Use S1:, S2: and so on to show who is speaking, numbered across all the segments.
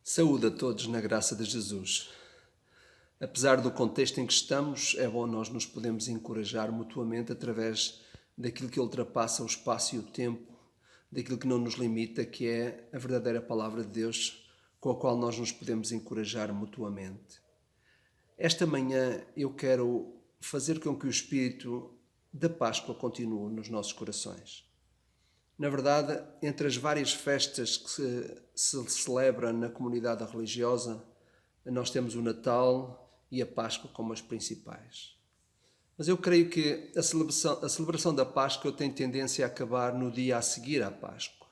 S1: Saúde a todos na graça de Jesus. Apesar do contexto em que estamos, é bom nós nos podemos encorajar mutuamente através daquilo que ultrapassa o espaço e o tempo, daquilo que não nos limita, que é a verdadeira palavra de Deus, com a qual nós nos podemos encorajar mutuamente. Esta manhã eu quero fazer com que o Espírito da Páscoa continue nos nossos corações. Na verdade, entre as várias festas que se celebra na comunidade religiosa, nós temos o Natal e a Páscoa como as principais. Mas eu creio que a celebração da Páscoa tem tendência a acabar no dia a seguir à Páscoa,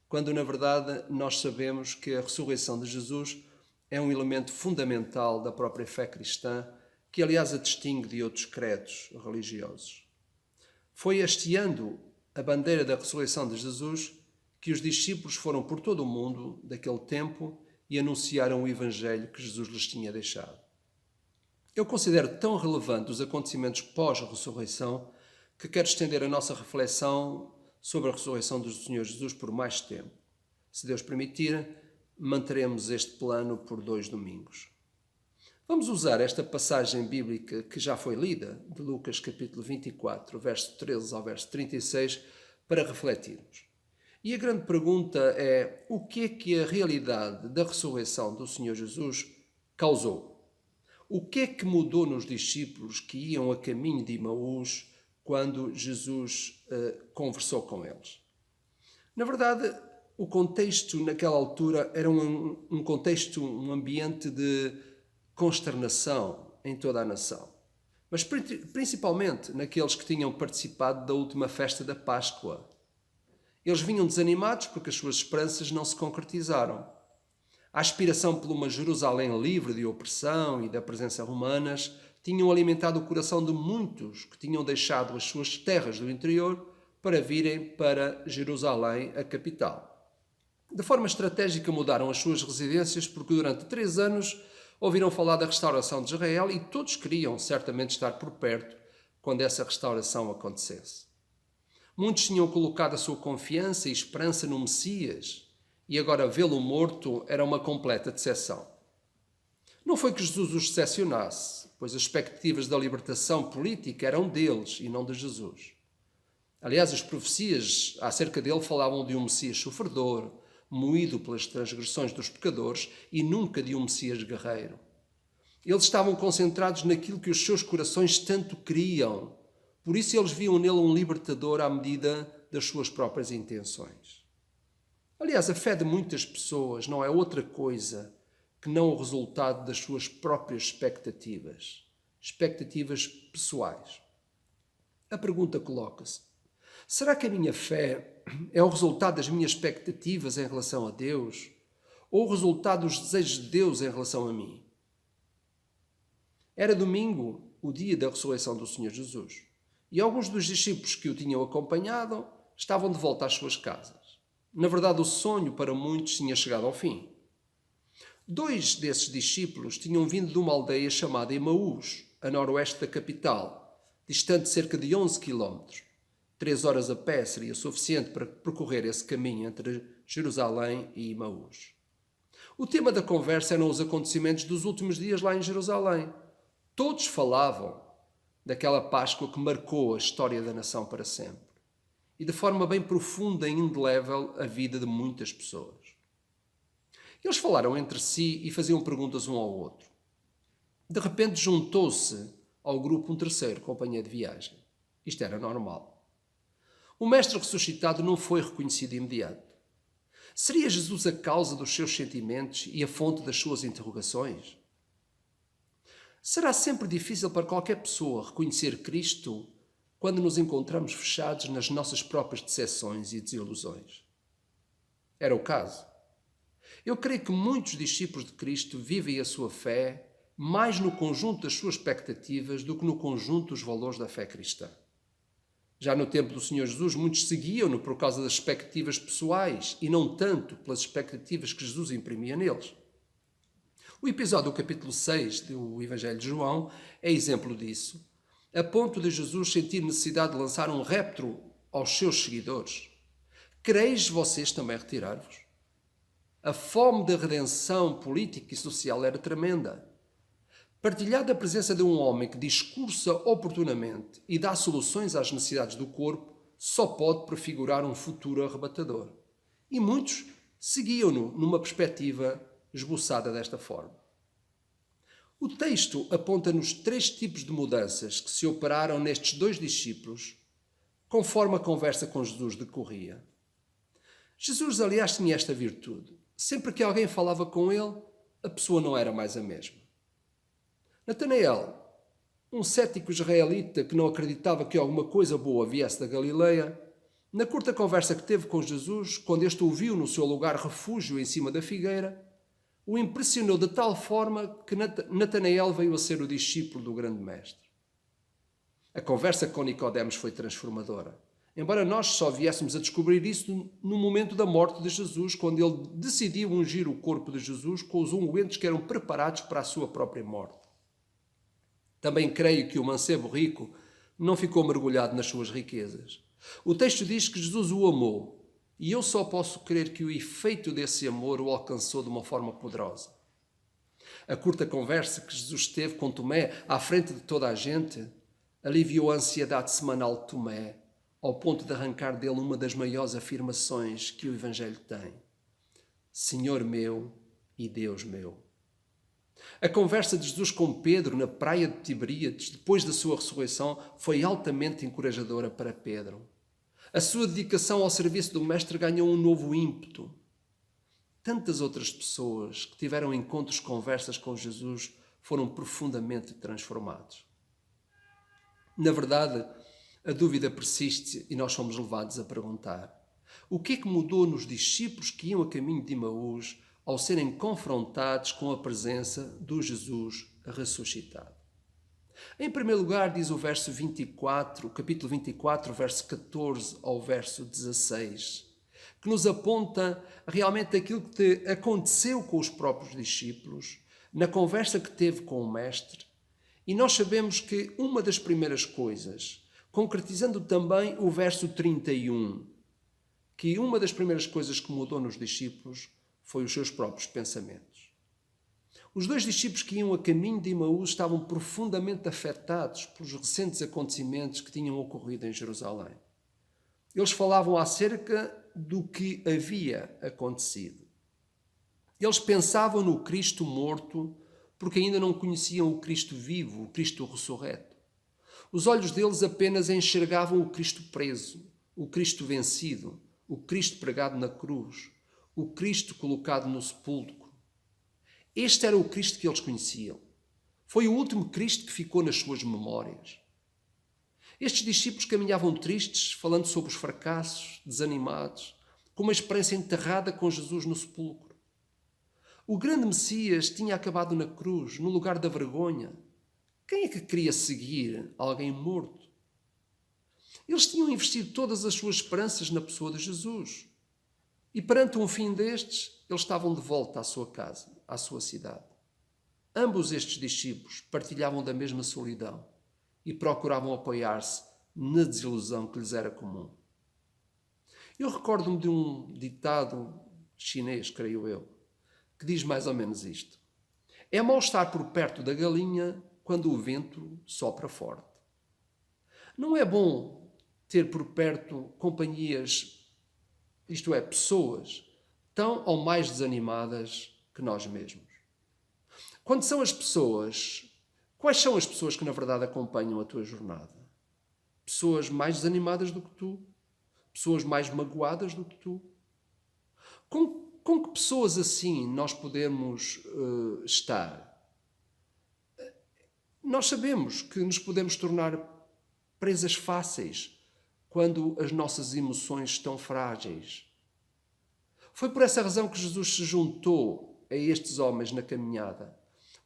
S1: quando na verdade nós sabemos que a ressurreição de Jesus é um elemento fundamental da própria fé cristã, que aliás a distingue de outros credos religiosos. Foi hasteando a bandeira da ressurreição de Jesus que os discípulos foram por todo o mundo daquele tempo e anunciaram o Evangelho que Jesus lhes tinha deixado. Eu considero tão relevante os acontecimentos pós-ressurreição que quero estender a nossa reflexão sobre a ressurreição do Senhor Jesus por mais tempo. Se Deus permitir, manteremos este plano por 2 domingos. Vamos usar esta passagem bíblica que já foi lida, de Lucas capítulo 24, verso 13 ao verso 36, para refletirmos. E a grande pergunta é: o que a realidade da ressurreição do Senhor Jesus causou? O que é que mudou nos discípulos que iam a caminho de Emaús quando Jesus conversou com eles? Na verdade, o contexto naquela altura era um contexto, um ambiente de consternação em toda a nação, mas principalmente naqueles que tinham participado da última festa da Páscoa. Eles vinham desanimados porque as suas esperanças não se concretizaram. A aspiração por uma Jerusalém livre de opressão e da presença romanas tinham alimentado o coração de muitos que tinham deixado as suas terras do interior para virem para Jerusalém, a capital. De forma estratégica mudaram as suas residências porque durante 3 anos ouviram falar da restauração de Israel e todos queriam certamente estar por perto quando essa restauração acontecesse. Muitos tinham colocado a sua confiança e esperança no Messias e agora vê-lo morto era uma completa decepção. Não foi que Jesus os decepcionasse, pois as expectativas da libertação política eram deles e não de Jesus. Aliás, as profecias acerca dele falavam de um Messias sofredor, moído pelas transgressões dos pecadores e nunca de um Messias guerreiro. Eles estavam concentrados naquilo que os seus corações tanto queriam, por isso eles viam nele um libertador à medida das suas próprias intenções. Aliás, a fé de muitas pessoas não é outra coisa que não o resultado das suas próprias expectativas pessoais. A pergunta coloca-se: será que a minha fé é o resultado das minhas expectativas em relação a Deus ou o resultado dos desejos de Deus em relação a mim? Era domingo, o dia da ressurreição do Senhor Jesus, e alguns dos discípulos que o tinham acompanhado estavam de volta às suas casas. Na verdade, o sonho para muitos tinha chegado ao fim. 2 desses discípulos tinham vindo de uma aldeia chamada Emaús, a noroeste da capital, distante cerca de 11 quilómetros. 3 horas a pé seria suficiente para percorrer esse caminho entre Jerusalém e Emaús. O tema da conversa eram os acontecimentos dos últimos dias lá em Jerusalém. Todos falavam daquela Páscoa que marcou a história da nação para sempre e de forma bem profunda e indelével a vida de muitas pessoas. Eles falaram entre si e faziam perguntas um ao outro. De repente juntou-se ao grupo um terceiro companheiro de viagem. Isto era normal. O Mestre ressuscitado não foi reconhecido de imediato. Seria Jesus a causa dos seus sentimentos e a fonte das suas interrogações? Será sempre difícil para qualquer pessoa reconhecer Cristo quando nos encontramos fechados nas nossas próprias decepções e desilusões? Era o caso. Eu creio que muitos discípulos de Cristo vivem a sua fé mais no conjunto das suas expectativas do que no conjunto dos valores da fé cristã. Já no tempo do Senhor Jesus, muitos seguiam-no por causa das expectativas pessoais e não tanto pelas expectativas que Jesus imprimia neles. O episódio do capítulo 6 do Evangelho de João é exemplo disso, a ponto de Jesus sentir necessidade de lançar um repto aos seus seguidores: quereis vocês também retirar-vos? A fome de redenção política e social era tremenda. Partilhar da presença de um homem que discursa oportunamente e dá soluções às necessidades do corpo só pode prefigurar um futuro arrebatador. E muitos seguiam-no numa perspectiva esboçada desta forma. O texto aponta-nos 3 tipos de mudanças que se operaram nestes 2 discípulos, conforme a conversa com Jesus decorria. Jesus, aliás, tinha esta virtude. Sempre que alguém falava com ele, a pessoa não era mais a mesma. Natanael, um cético israelita que não acreditava que alguma coisa boa viesse da Galileia, na curta conversa que teve com Jesus, quando este o viu no seu lugar refúgio em cima da figueira, o impressionou de tal forma que Natanael veio a ser o discípulo do grande mestre. A conversa com Nicodemos foi transformadora, embora nós só viéssemos a descobrir isso no momento da morte de Jesus, quando ele decidiu ungir o corpo de Jesus com os ungüentos que eram preparados para a sua própria morte. Também creio que o mancebo rico não ficou mergulhado nas suas riquezas. O texto diz que Jesus o amou, e eu só posso crer que o efeito desse amor o alcançou de uma forma poderosa. A curta conversa que Jesus teve com Tomé à frente de toda a gente aliviou a ansiedade semanal de Tomé, ao ponto de arrancar dele uma das maiores afirmações que o Evangelho tem: Senhor meu e Deus meu. A conversa de Jesus com Pedro na praia de Tiberíades, depois da sua ressurreição, foi altamente encorajadora para Pedro. A sua dedicação ao serviço do Mestre ganhou um novo ímpeto. Tantas outras pessoas que tiveram encontros, conversas com Jesus, foram profundamente transformados. Na verdade, a dúvida persiste e nós somos levados a perguntar: o que é que mudou nos discípulos que iam a caminho de Emaús ao serem confrontados com a presença do Jesus ressuscitado? Em primeiro lugar, diz o verso 24, capítulo 24, verso 14 ao verso 16, que nos aponta realmente aquilo que aconteceu com os próprios discípulos, na conversa que teve com o Mestre. E nós sabemos que uma das primeiras coisas, concretizando também o verso 31, que uma das primeiras coisas que mudou nos discípulos foi os seus próprios pensamentos. Os 2 discípulos que iam a caminho de Emaús estavam profundamente afetados pelos recentes acontecimentos que tinham ocorrido em Jerusalém. Eles falavam acerca do que havia acontecido. Eles pensavam no Cristo morto porque ainda não conheciam o Cristo vivo, o Cristo ressurreto. Os olhos deles apenas enxergavam o Cristo preso, o Cristo vencido, o Cristo pregado na cruz, o Cristo colocado no sepulcro. Este era o Cristo que eles conheciam. Foi o último Cristo que ficou nas suas memórias. Estes discípulos caminhavam tristes, falando sobre os fracassos, desanimados, com uma esperança enterrada com Jesus no sepulcro. O grande Messias tinha acabado na cruz, no lugar da vergonha. Quem é que queria seguir alguém morto? Eles tinham investido todas as suas esperanças na pessoa de Jesus. E perante um fim destes, eles estavam de volta à sua casa, à sua cidade. Ambos estes discípulos partilhavam da mesma solidão e procuravam apoiar-se na desilusão que lhes era comum. Eu recordo-me de um ditado chinês, creio eu, que diz mais ou menos isto: é mau estar por perto da galinha quando o vento sopra forte. Não é bom ter por perto companhias, isto é, pessoas, tão ou mais desanimadas que nós mesmos. Quando são as pessoas, quais são as pessoas que na verdade acompanham a tua jornada? Pessoas mais desanimadas do que tu? Pessoas mais magoadas do que tu? Com que pessoas assim nós podemos estar? Nós sabemos que nos podemos tornar presas fáceis quando as nossas emoções estão frágeis. Foi por essa razão que Jesus se juntou a estes homens na caminhada,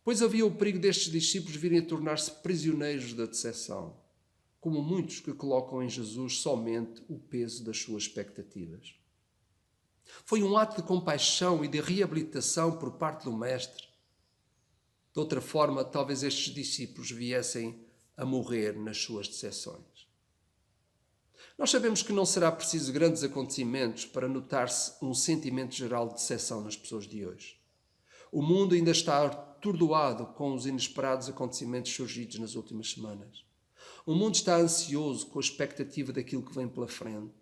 S1: pois havia o perigo destes discípulos virem a tornar-se prisioneiros da decepção, como muitos que colocam em Jesus somente o peso das suas expectativas. Foi um ato de compaixão e de reabilitação por parte do Mestre. De outra forma, talvez estes discípulos viessem a morrer nas suas decepções. Nós sabemos que não será preciso grandes acontecimentos para notar-se um sentimento geral de decepção nas pessoas de hoje. O mundo ainda está atordoado com os inesperados acontecimentos surgidos nas últimas semanas. O mundo está ansioso com a expectativa daquilo que vem pela frente.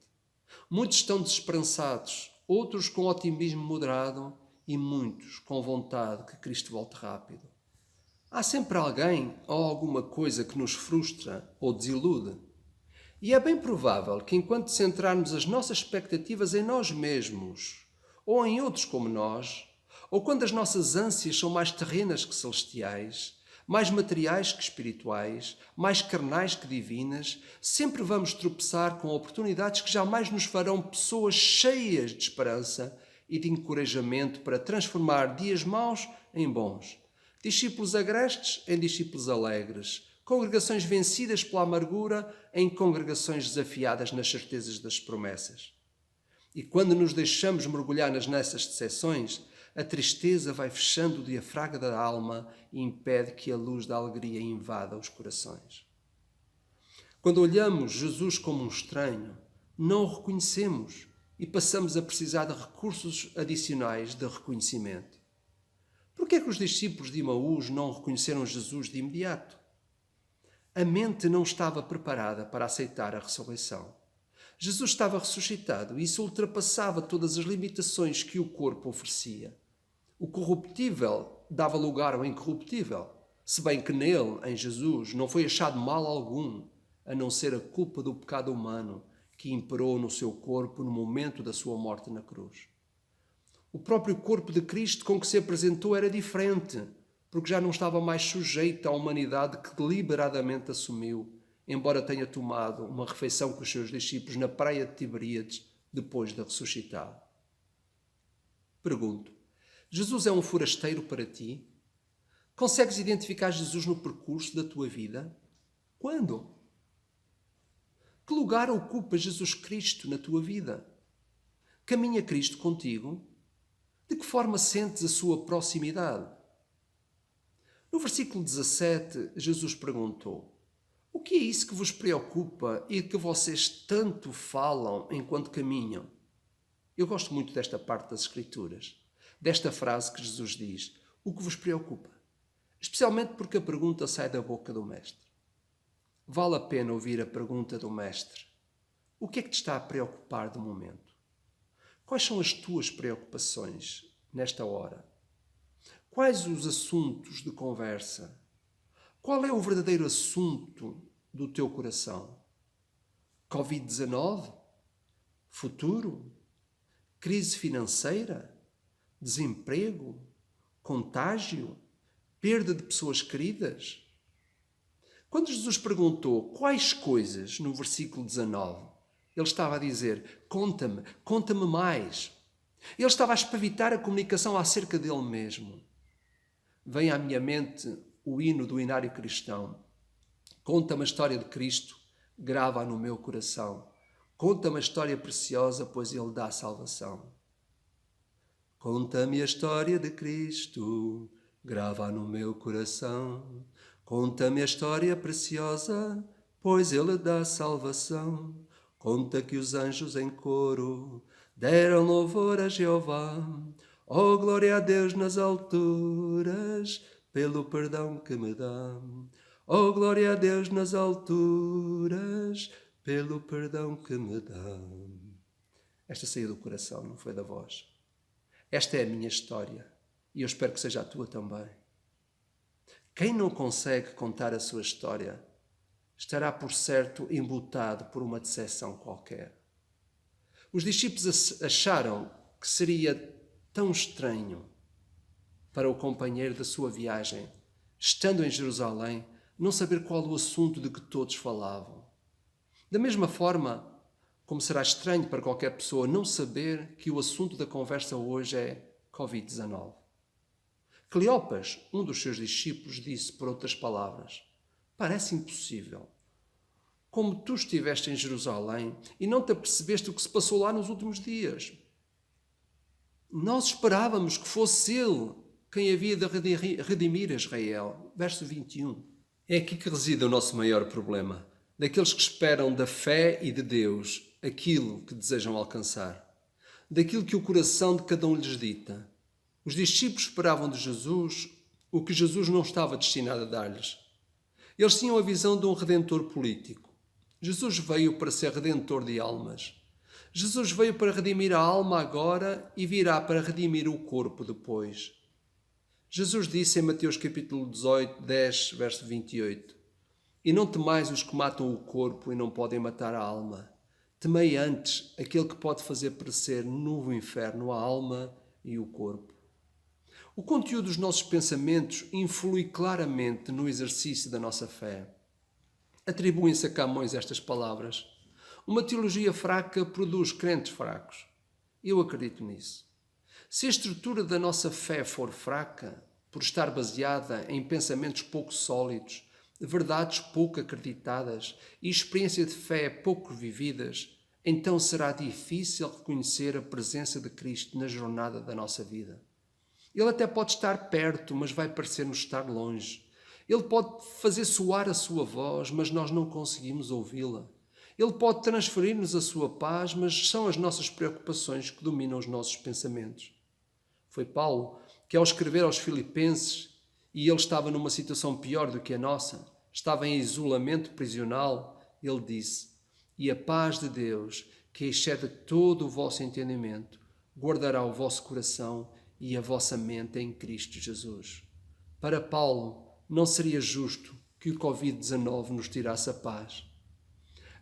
S1: Muitos estão desesperançados, outros com otimismo moderado e muitos com vontade que Cristo volte rápido. Há sempre alguém ou alguma coisa que nos frustra ou desilude. E é bem provável que enquanto centrarmos as nossas expectativas em nós mesmos ou em outros como nós, ou quando as nossas ânsias são mais terrenas que celestiais, mais materiais que espirituais, mais carnais que divinas, sempre vamos tropeçar com oportunidades que jamais nos farão pessoas cheias de esperança e de encorajamento para transformar dias maus em bons, discípulos agrestes em discípulos alegres, congregações vencidas pela amargura em congregações desafiadas nas certezas das promessas. E quando nos deixamos mergulhar nessas decepções, a tristeza vai fechando o diafragma da alma e impede que a luz da alegria invada os corações. Quando olhamos Jesus como um estranho, não o reconhecemos e passamos a precisar de recursos adicionais de reconhecimento. Por que é que os discípulos de Emaús não reconheceram Jesus de imediato? A mente não estava preparada para aceitar a ressurreição. Jesus estava ressuscitado e isso ultrapassava todas as limitações que o corpo oferecia. O corruptível dava lugar ao incorruptível, se bem que nele, em Jesus, não foi achado mal algum, a não ser a culpa do pecado humano que imperou no seu corpo no momento da sua morte na cruz. O próprio corpo de Cristo com que se apresentou era diferente, porque já não estava mais sujeito à humanidade que deliberadamente assumiu, embora tenha tomado uma refeição com os seus discípulos na praia de Tiberíades depois de ressuscitar. Pergunto, Jesus é um forasteiro para ti? Consegues identificar Jesus no percurso da tua vida? Quando? Que lugar ocupa Jesus Cristo na tua vida? Caminha Cristo contigo? De que forma sentes a sua proximidade? No versículo 17, Jesus perguntou: o que é isso que vos preocupa e que vocês tanto falam enquanto caminham? Eu gosto muito desta parte das Escrituras, desta frase que Jesus diz: o que vos preocupa? Especialmente porque a pergunta sai da boca do Mestre. Vale a pena ouvir a pergunta do Mestre: o que é que te está a preocupar de momento? Quais são as tuas preocupações nesta hora? Quais os assuntos de conversa? Qual é o verdadeiro assunto do teu coração? Covid-19? Futuro? Crise financeira? Desemprego? Contágio? Perda de pessoas queridas? Quando Jesus perguntou quais coisas, no versículo 19, ele estava a dizer: conta-me mais. Ele estava a espavitar a comunicação acerca dele mesmo. Vem à minha mente o hino do Inário Cristão. Conta-me a história de Cristo, grava-a no meu coração. Conta-me a história preciosa, pois ele dá salvação. Conta-me a história de Cristo, grava-a no meu coração. Conta-me a história preciosa, pois ele dá salvação. Conta que os anjos em coro deram louvor a Jeová. Oh, glória a Deus nas alturas, pelo perdão que me dá. Oh, glória a Deus nas alturas, pelo perdão que me dá. Esta saiu do coração, não foi da voz. Esta é a minha história e eu espero que seja a tua também. Quem não consegue contar a sua história estará, por certo, embutado por uma decepção qualquer. Os discípulos acharam que seria tão estranho para o companheiro da sua viagem, estando em Jerusalém, não saber qual o assunto de que todos falavam. Da mesma forma, como será estranho para qualquer pessoa não saber que o assunto da conversa hoje é Covid-19. Cleopas, um dos seus discípulos, disse, por outras palavras: parece impossível. Como tu estiveste em Jerusalém e não te apercebeste o que se passou lá nos últimos dias. Nós esperávamos que fosse ele quem havia de redimir Israel. Verso 21. É aqui que reside o nosso maior problema. daqueles que esperam da fé e de Deus aquilo que desejam alcançar, daquilo que o coração de cada um lhes dita. Os discípulos esperavam de Jesus o que Jesus não estava destinado a dar-lhes. Eles tinham a visão de um redentor político. Jesus veio para ser redentor de almas. Jesus veio para redimir a alma agora e virá para redimir o corpo depois. Jesus disse em Mateus capítulo 18, 10, verso 28: E não temais os que matam o corpo e não podem matar a alma. Temei antes aquele que pode fazer perecer no inferno a alma e o corpo. O conteúdo dos nossos pensamentos influi claramente no exercício da nossa fé. Atribuem-se a Camões estas palavras: uma teologia fraca produz crentes fracos. Eu acredito nisso. Se a estrutura da nossa fé for fraca, por estar baseada em pensamentos pouco sólidos, verdades pouco acreditadas e experiência de fé pouco vividas, então será difícil reconhecer a presença de Cristo na jornada da nossa vida. Ele até pode estar perto, mas vai parecer-nos estar longe. Ele pode fazer soar a sua voz, mas nós não conseguimos ouvi-la. Ele pode transferir-nos a sua paz, mas são as nossas preocupações que dominam os nossos pensamentos. Foi Paulo que, ao escrever aos Filipenses, e ele estava numa situação pior do que a nossa, estava em isolamento prisional, ele disse: E a paz de Deus, que excede todo o vosso entendimento, guardará o vosso coração e a vossa mente em Cristo Jesus. Para Paulo, não seria justo que o Covid-19 nos tirasse a paz.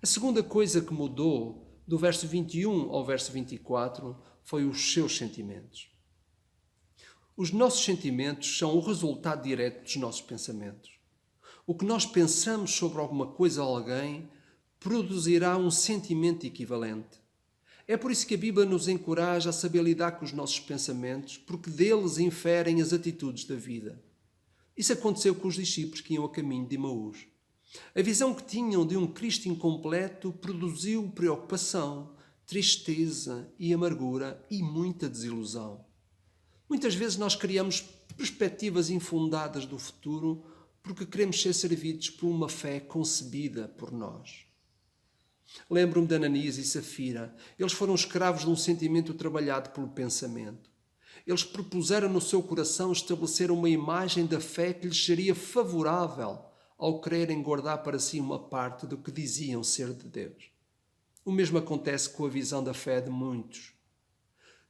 S1: A segunda coisa que mudou do verso 21 ao verso 24 foi os seus sentimentos. Os nossos sentimentos são o resultado direto dos nossos pensamentos. O que nós pensamos sobre alguma coisa ou alguém produzirá um sentimento equivalente. É por isso que a Bíblia nos encoraja a saber lidar com os nossos pensamentos, porque deles inferem as atitudes da vida. Isso aconteceu com os discípulos que iam a caminho de Emaús. A visão que tinham de um Cristo incompleto produziu preocupação, tristeza e amargura e muita desilusão. Muitas vezes nós criamos perspectivas infundadas do futuro porque queremos ser servidos por uma fé concebida por nós. Lembro-me de Ananias e Safira. Eles foram escravos de um sentimento trabalhado pelo pensamento. Eles propuseram no seu coração estabelecer uma imagem da fé que lhes seria favorável ao quererem guardar para si uma parte do que diziam ser de Deus. O mesmo acontece com a visão da fé de muitos.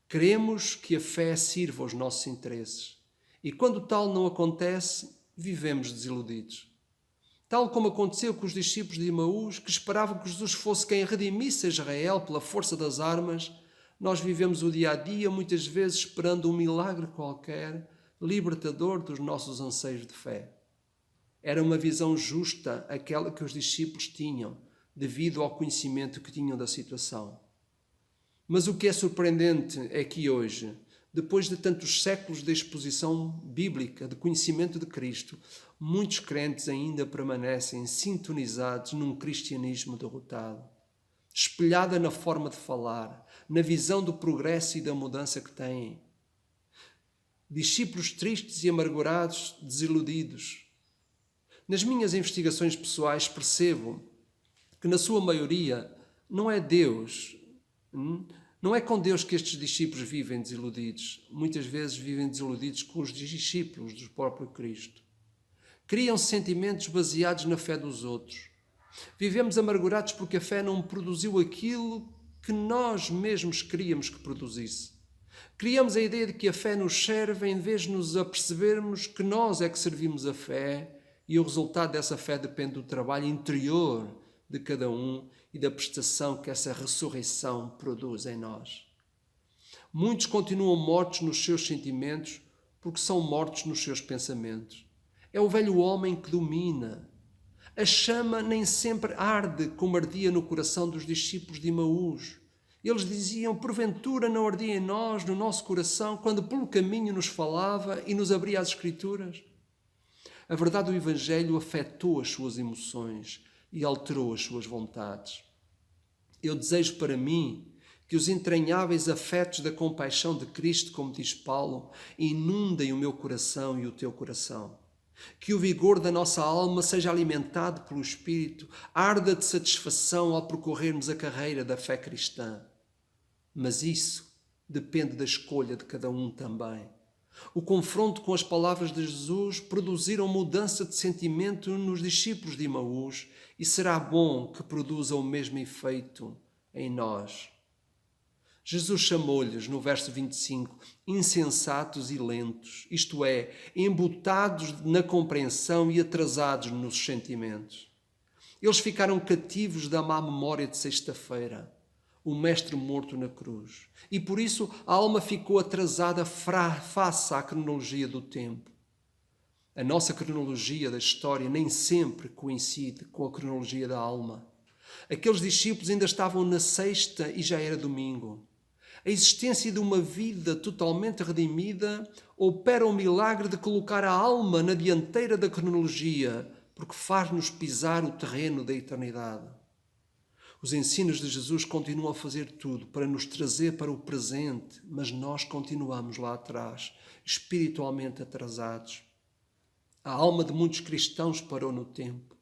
S1: Queremos que a fé sirva aos nossos interesses e quando tal não acontece, vivemos desiludidos. Tal como aconteceu com os discípulos de Emaús, que esperavam que Jesus fosse quem redimisse Israel pela força das armas, nós vivemos o dia a dia muitas vezes esperando um milagre qualquer, libertador dos nossos anseios de fé. Era uma visão justa aquela que os discípulos tinham, devido ao conhecimento que tinham da situação. Mas o que é surpreendente é que hoje, depois de tantos séculos de exposição bíblica, de conhecimento de Cristo, muitos crentes ainda permanecem sintonizados num cristianismo derrotado, espelhada na forma de falar, na visão do progresso e da mudança que têm. Discípulos tristes e amargurados, desiludidos. Nas minhas investigações pessoais percebo que na sua maioria não é Deus, não é com Deus que estes discípulos vivem desiludidos. Muitas vezes vivem desiludidos com os discípulos do próprio Cristo. Criam sentimentos baseados na fé dos outros. Vivemos amargurados porque a fé não produziu aquilo que nós mesmos queríamos que produzisse. Criamos a ideia de que a fé nos serve em vez de nos apercebermos que nós é que servimos a fé e o resultado dessa fé depende do trabalho interior de cada um e da prestação que essa ressurreição produz em nós. Muitos continuam mortos nos seus sentimentos porque são mortos nos seus pensamentos. É o velho homem que domina. A chama nem sempre arde como ardia no coração dos discípulos de Emaús. Eles diziam: porventura não ardia em nós, no nosso coração, quando pelo caminho nos falava e nos abria as Escrituras? A verdade do Evangelho afetou as suas emoções e alterou as suas vontades. Eu desejo para mim que os entranháveis afetos da compaixão de Cristo, como diz Paulo, inundem o meu coração e o teu coração. Que o vigor da nossa alma seja alimentado pelo Espírito, arda de satisfação ao percorrermos a carreira da fé cristã. Mas isso depende da escolha de cada um também. O confronto com as palavras de Jesus produziram mudança de sentimento nos discípulos de Emaús e será bom que produza o mesmo efeito em nós. Jesus chamou-lhes, no verso 25, insensatos e lentos, isto é, embutados na compreensão e atrasados nos sentimentos. Eles ficaram cativos da má memória de sexta-feira, o Mestre morto na cruz, e por isso a alma ficou atrasada face à cronologia do tempo. A nossa cronologia da história nem sempre coincide com a cronologia da alma. Aqueles discípulos ainda estavam na sexta e já era domingo. A existência de uma vida totalmente redimida opera o milagre de colocar a alma na dianteira da cronologia, porque faz-nos pisar o terreno da eternidade. Os ensinos de Jesus continuam a fazer tudo para nos trazer para o presente, mas nós continuamos lá atrás, espiritualmente atrasados. A alma de muitos cristãos parou no tempo.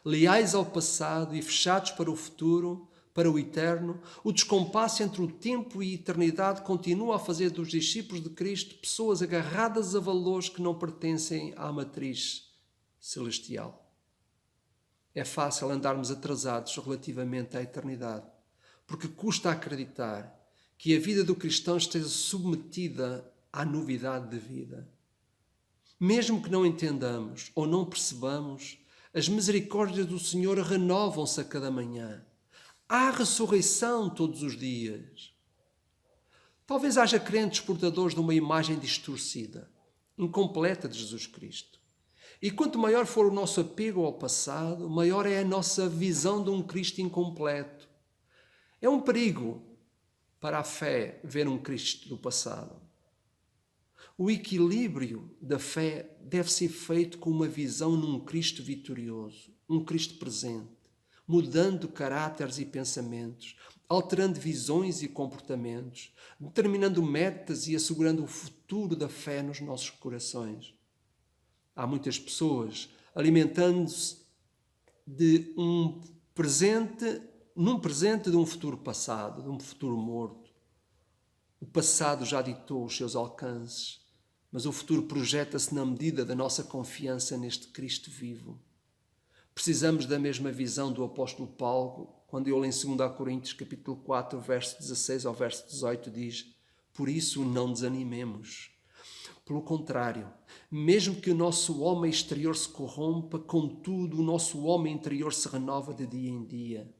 S1: Leais ao passado e fechados para o futuro, para o eterno, o descompasso entre o tempo e a eternidade continua a fazer dos discípulos de Cristo pessoas agarradas a valores que não pertencem à matriz celestial. É fácil andarmos atrasados relativamente à eternidade, porque custa acreditar que a vida do cristão esteja submetida à novidade de vida. Mesmo que não entendamos ou não percebamos, as misericórdias do Senhor renovam-se a cada manhã. Há ressurreição todos os dias. Talvez haja crentes portadores de uma imagem distorcida, incompleta de Jesus Cristo. E quanto maior for o nosso apego ao passado, maior é a nossa visão de um Cristo incompleto. É um perigo para a fé ver um Cristo do passado. O equilíbrio da fé deve ser feito com uma visão num Cristo vitorioso, um Cristo presente, mudando caráteres e pensamentos, alterando visões e comportamentos, determinando metas e assegurando o futuro da fé nos nossos corações. Há muitas pessoas alimentando-se de um presente, num presente de um futuro passado, de um futuro morto. O passado já ditou os seus alcances, mas o futuro projeta-se na medida da nossa confiança neste Cristo vivo. Precisamos da mesma visão do apóstolo Paulo, quando ele em 2 Coríntios capítulo 4, verso 16 ao verso 18 diz: por isso não desanimemos. Pelo contrário, mesmo que o nosso homem exterior se corrompa, contudo o nosso homem interior se renova de dia em dia,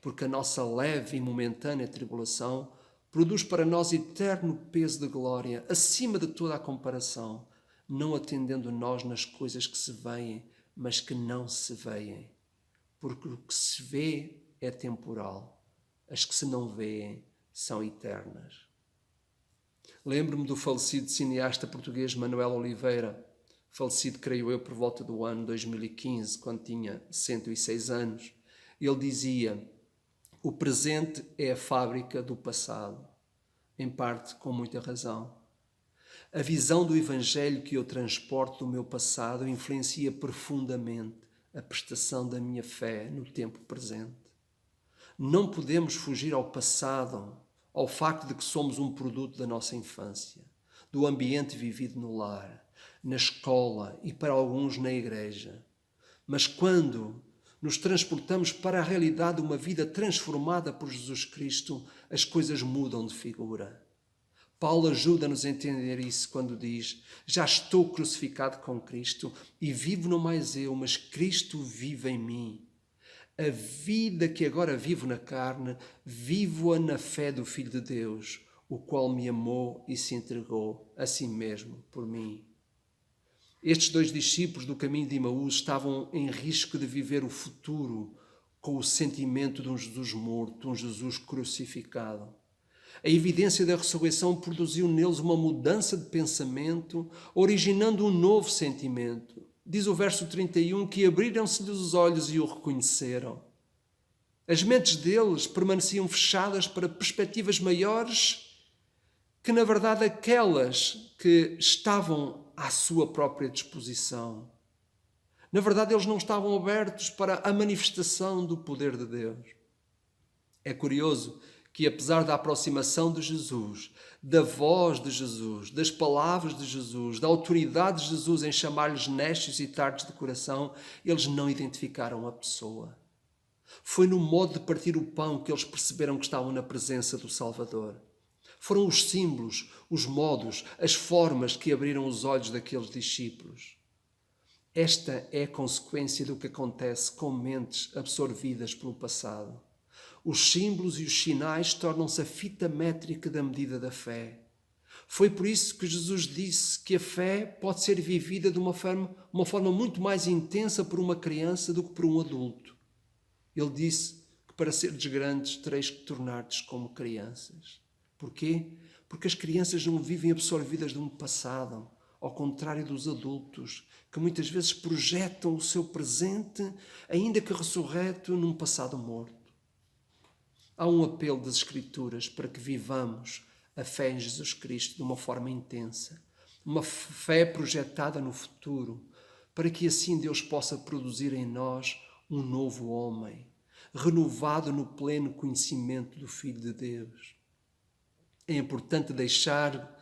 S1: porque a nossa leve e momentânea tribulação produz para nós eterno peso de glória, acima de toda a comparação, não atendendo nós nas coisas que se veem, mas que não se veem. Porque o que se vê é temporal, as que se não veem são eternas. Lembro-me do falecido cineasta português Manuel Oliveira, falecido, creio eu, por volta do ano 2015, quando tinha 106 anos. Ele dizia: o presente é a fábrica do passado, em parte com muita razão. A visão do Evangelho que eu transporto do meu passado influencia profundamente a prestação da minha fé no tempo presente. Não podemos fugir ao passado, ao facto de que somos um produto da nossa infância, do ambiente vivido no lar, na escola e para alguns na igreja. Mas quando nos transportamos para a realidade de uma vida transformada por Jesus Cristo, as coisas mudam de figura. Paulo ajuda-nos a entender isso quando diz: já estou crucificado com Cristo e vivo não mais eu, mas Cristo vive em mim. A vida que agora vivo na carne, vivo-a na fé do Filho de Deus, o qual me amou e se entregou a si mesmo por mim. Estes dois discípulos do caminho de Emaús estavam em risco de viver o futuro com o sentimento de um Jesus morto, um Jesus crucificado. A evidência da ressurreição produziu neles uma mudança de pensamento, originando um novo sentimento. Diz o verso 31 que abriram-se-lhes os olhos e o reconheceram. As mentes deles permaneciam fechadas para perspectivas maiores que, na verdade, aquelas que estavam à sua própria disposição. Na verdade, eles não estavam abertos para a manifestação do poder de Deus. É curioso que, apesar da aproximação de Jesus, da voz de Jesus, das palavras de Jesus, da autoridade de Jesus em chamar-lhes néscios e tardes de coração, eles não identificaram a pessoa. Foi no modo de partir o pão que eles perceberam que estavam na presença do Salvador. Foram os símbolos, os modos, as formas que abriram os olhos daqueles discípulos. Esta é a consequência do que acontece com mentes absorvidas pelo passado. Os símbolos e os sinais tornam-se a fita métrica da medida da fé. Foi por isso que Jesus disse que a fé pode ser vivida de uma forma muito mais intensa por uma criança do que por um adulto. Ele disse que para seres grandes tereis que tornar-te como crianças. Porquê? Porque as crianças não vivem absorvidas de um passado, ao contrário dos adultos, que muitas vezes projetam o seu presente, ainda que ressurreto, num passado morto. Há um apelo das Escrituras para que vivamos a fé em Jesus Cristo de uma forma intensa, uma fé projetada no futuro, para que assim Deus possa produzir em nós um novo homem, renovado no pleno conhecimento do Filho de Deus. É importante deixar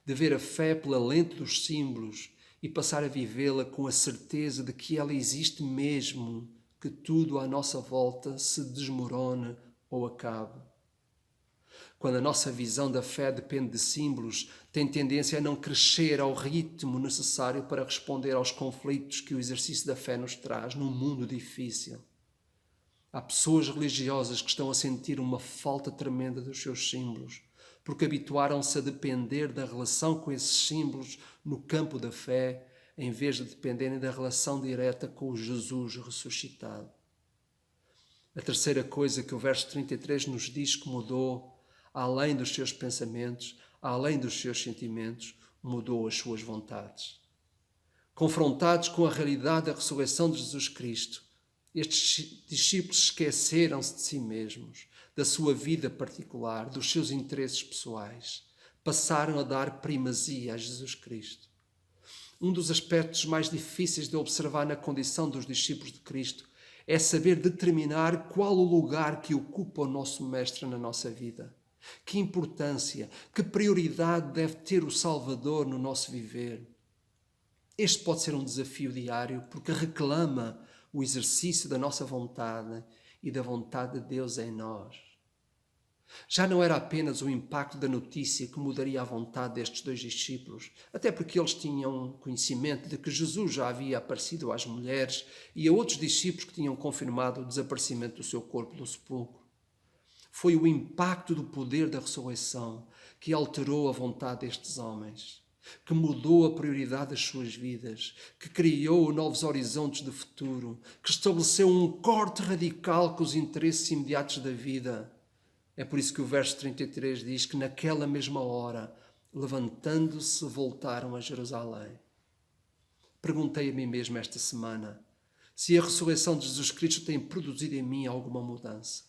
S1: de ver a fé pela lente dos símbolos e passar a vivê-la com a certeza de que ela existe mesmo, que tudo à nossa volta se desmorona ou acabe. Quando a nossa visão da fé depende de símbolos, tem tendência a não crescer ao ritmo necessário para responder aos conflitos que o exercício da fé nos traz num mundo difícil. Há pessoas religiosas que estão a sentir uma falta tremenda dos seus símbolos, porque habituaram-se a depender da relação com esses símbolos no campo da fé, em vez de dependerem da relação direta com o Jesus ressuscitado. A terceira coisa que o verso 33 nos diz que mudou, além dos seus pensamentos, além dos seus sentimentos, mudou as suas vontades. Confrontados com a realidade da ressurreição de Jesus Cristo, estes discípulos esqueceram-se de si mesmos, da sua vida particular, dos seus interesses pessoais. Passaram a dar primazia a Jesus Cristo. Um dos aspectos mais difíceis de observar na condição dos discípulos de Cristo é saber determinar qual o lugar que ocupa o nosso Mestre na nossa vida. Que importância, que prioridade deve ter o Salvador no nosso viver. Este pode ser um desafio diário porque reclama o exercício da nossa vontade e da vontade de Deus em nós. Já não era apenas o impacto da notícia que mudaria a vontade destes dois discípulos, até porque eles tinham conhecimento de que Jesus já havia aparecido às mulheres e a outros discípulos que tinham confirmado o desaparecimento do seu corpo do sepulcro. Foi o impacto do poder da ressurreição que alterou a vontade destes homens, que mudou a prioridade das suas vidas, que criou novos horizontes de futuro, que estabeleceu um corte radical com os interesses imediatos da vida. É por isso que o verso 33 diz que naquela mesma hora, levantando-se, voltaram a Jerusalém. Perguntei a mim mesmo esta semana se a ressurreição de Jesus Cristo tem produzido em mim alguma mudança.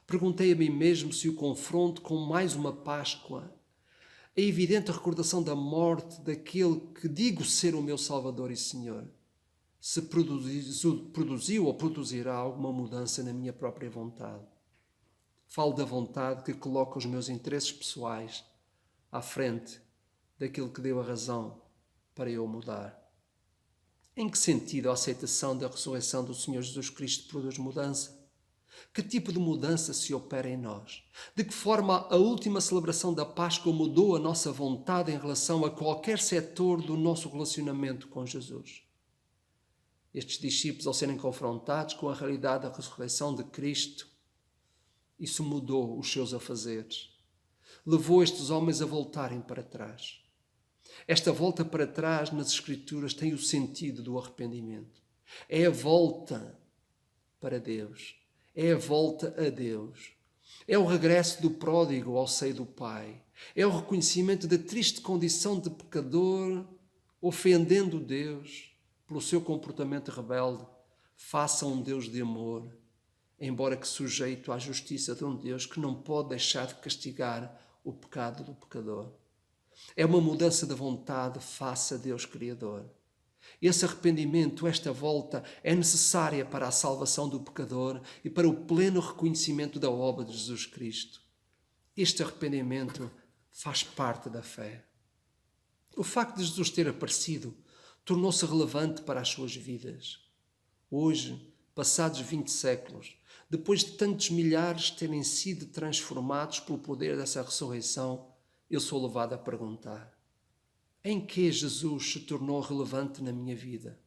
S1: Perguntei a mim mesmo se o confronto com mais uma Páscoa, a evidente recordação da morte daquele que digo ser o meu Salvador e Senhor, se produziu ou produzirá alguma mudança na minha própria vontade. Falo da vontade que coloca os meus interesses pessoais à frente daquilo que deu a razão para eu mudar. Em que sentido a aceitação da ressurreição do Senhor Jesus Cristo produz mudança? Que tipo de mudança se opera em nós? De que forma a última celebração da Páscoa mudou a nossa vontade em relação a qualquer setor do nosso relacionamento com Jesus? Estes discípulos, ao serem confrontados com a realidade da ressurreição de Cristo, isso mudou os seus afazeres. Levou estes homens a voltarem para trás. Esta volta para trás nas Escrituras tem o sentido do arrependimento. É a volta para Deus. É a volta a Deus. É o regresso do pródigo ao seio do Pai. É o reconhecimento da triste condição de pecador, ofendendo Deus pelo seu comportamento rebelde, face a um Deus de amor, embora que sujeito à justiça de um Deus que não pode deixar de castigar o pecado do pecador. É uma mudança de vontade face a Deus Criador. Esse arrependimento, esta volta, é necessária para a salvação do pecador e para o pleno reconhecimento da obra de Jesus Cristo. Este arrependimento faz parte da fé. O facto de Jesus ter aparecido tornou-se relevante para as suas vidas. Hoje, passados 20 séculos, depois de tantos milhares terem sido transformados pelo poder dessa ressurreição, eu sou levado a perguntar: em que Jesus se tornou relevante na minha vida?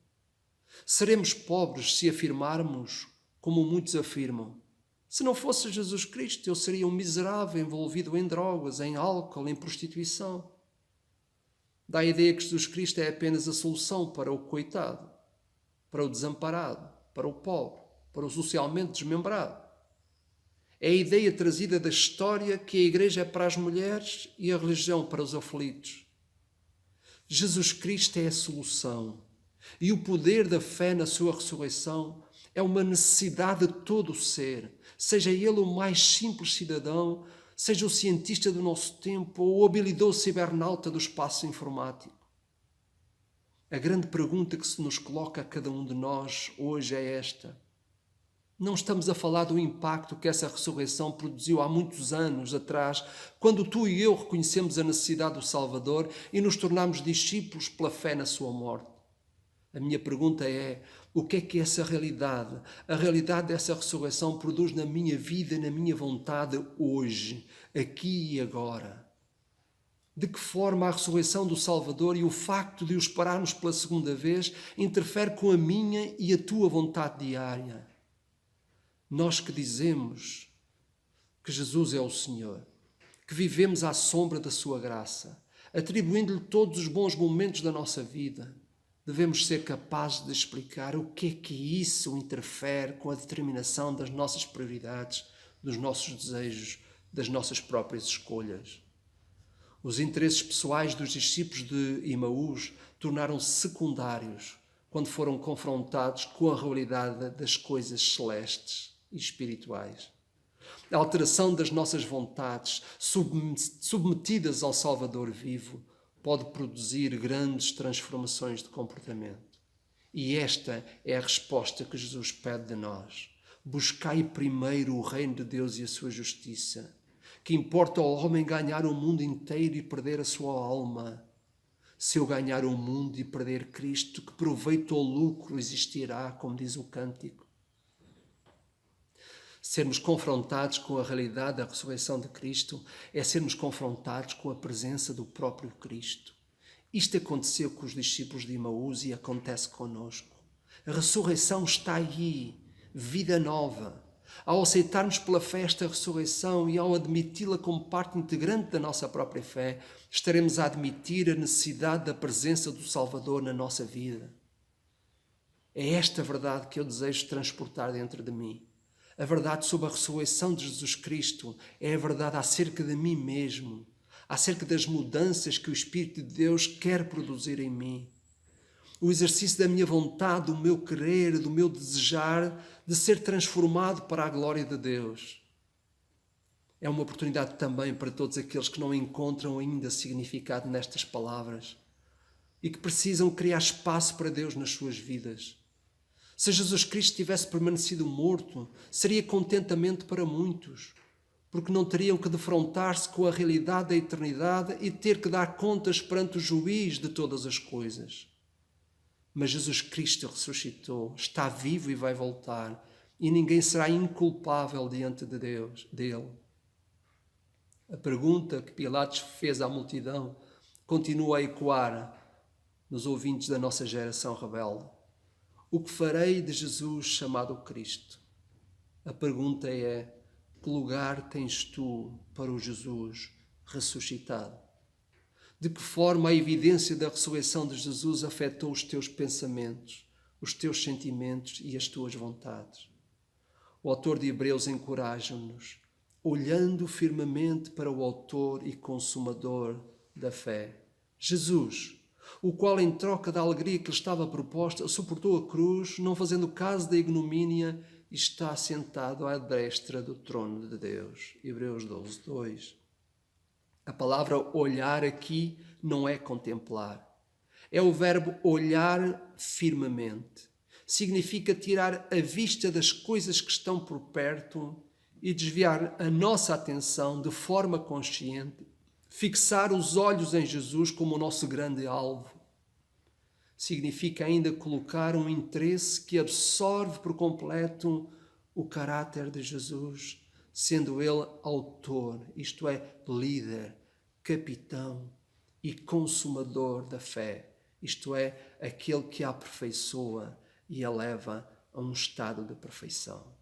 S1: Seremos pobres se afirmarmos, como muitos afirmam: se não fosse Jesus Cristo, eu seria um miserável envolvido em drogas, em álcool, em prostituição. Dá a ideia que Jesus Cristo é apenas a solução para o coitado, para o desamparado, para o pobre, para o socialmente desmembrado. É a ideia trazida da história que a Igreja é para as mulheres e a religião para os aflitos. Jesus Cristo é a solução e o poder da fé na sua ressurreição é uma necessidade de todo o ser, seja ele o mais simples cidadão, seja o cientista do nosso tempo ou o habilidoso cibernauta do espaço informático. A grande pergunta que se nos coloca a cada um de nós hoje é esta: não estamos a falar do impacto que essa ressurreição produziu há muitos anos atrás, quando tu e eu reconhecemos a necessidade do Salvador e nos tornamos discípulos pela fé na sua morte. A minha pergunta é: o que é que essa realidade, a realidade dessa ressurreição produz na minha vida, na minha vontade hoje, aqui e agora? De que forma a ressurreição do Salvador e o facto de o esperarmos pela segunda vez interfere com a minha e a tua vontade diária? Nós que dizemos que Jesus é o Senhor, que vivemos à sombra da sua graça, atribuindo-lhe todos os bons momentos da nossa vida, devemos ser capazes de explicar o que é que isso interfere com a determinação das nossas prioridades, dos nossos desejos, das nossas próprias escolhas. Os interesses pessoais dos discípulos de Emaús tornaram-se secundários quando foram confrontados com a realidade das coisas celestes e espirituais. A alteração das nossas vontades, submetidas ao Salvador vivo, pode produzir grandes transformações de comportamento. E esta é a resposta que Jesus pede de nós: buscai primeiro o reino de Deus e a sua justiça. Que importa ao homem ganhar o mundo inteiro e perder a sua alma? Se eu ganhar o mundo e perder Cristo, que proveito ou lucro existirá, como diz o cântico? Sermos confrontados com a realidade da ressurreição de Cristo é sermos confrontados com a presença do próprio Cristo. Isto aconteceu com os discípulos de Emaús e acontece conosco. A ressurreição está aí, vida nova. Ao aceitarmos pela fé esta ressurreição e ao admiti-la como parte integrante da nossa própria fé, estaremos a admitir a necessidade da presença do Salvador na nossa vida. É esta verdade que eu desejo transportar dentro de mim. A verdade sobre a ressurreição de Jesus Cristo é a verdade acerca de mim mesmo, acerca das mudanças que o Espírito de Deus quer produzir em mim. O exercício da minha vontade, do meu querer, do meu desejar, de ser transformado para a glória de Deus. É uma oportunidade também para todos aqueles que não encontram ainda significado nestas palavras e que precisam criar espaço para Deus nas suas vidas. Se Jesus Cristo tivesse permanecido morto, seria contentamento para muitos, porque não teriam que defrontar-se com a realidade da eternidade e ter que dar contas perante o juiz de todas as coisas. Mas Jesus Cristo ressuscitou, está vivo e vai voltar, e ninguém será inculpável diante de Deus, dele. A pergunta que Pilatos fez à multidão continua a ecoar nos ouvintes da nossa geração rebelde. O que farei de Jesus chamado Cristo? A pergunta é: que lugar tens tu para o Jesus ressuscitado? De que forma a evidência da ressurreição de Jesus afetou os teus pensamentos, os teus sentimentos e as tuas vontades? O autor de Hebreus encoraja-nos, olhando firmemente para o autor e consumador da fé, Jesus, o qual, em troca da alegria que lhe estava proposta, suportou a cruz, não fazendo caso da ignomínia, e está sentado à destra do trono de Deus. Hebreus 12, 2. A palavra olhar aqui não é contemplar. É o verbo olhar firmemente. Significa tirar a vista das coisas que estão por perto e desviar a nossa atenção de forma consciente, fixar os olhos em Jesus como o nosso grande alvo. Significa ainda colocar um interesse que absorve por completo o caráter de Jesus, sendo ele autor, isto é, líder, capitão e consumador da fé, isto é, aquele que a aperfeiçoa e a leva a um estado de perfeição.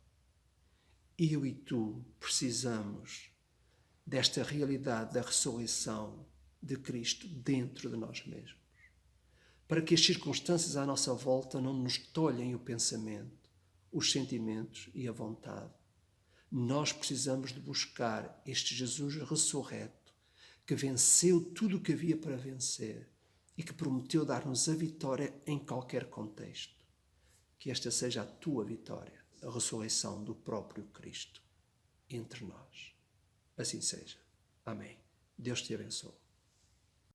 S1: Eu e tu precisamos desta realidade da ressurreição de Cristo dentro de nós mesmos, para que as circunstâncias à nossa volta não nos tolhem o pensamento, os sentimentos e a vontade. Nós precisamos de buscar este Jesus ressurreto, que venceu tudo o que havia para vencer e que prometeu dar-nos a vitória em qualquer contexto. Que esta seja a tua vitória, a ressurreição do próprio Cristo entre nós. Assim seja. Amém. Deus te abençoe.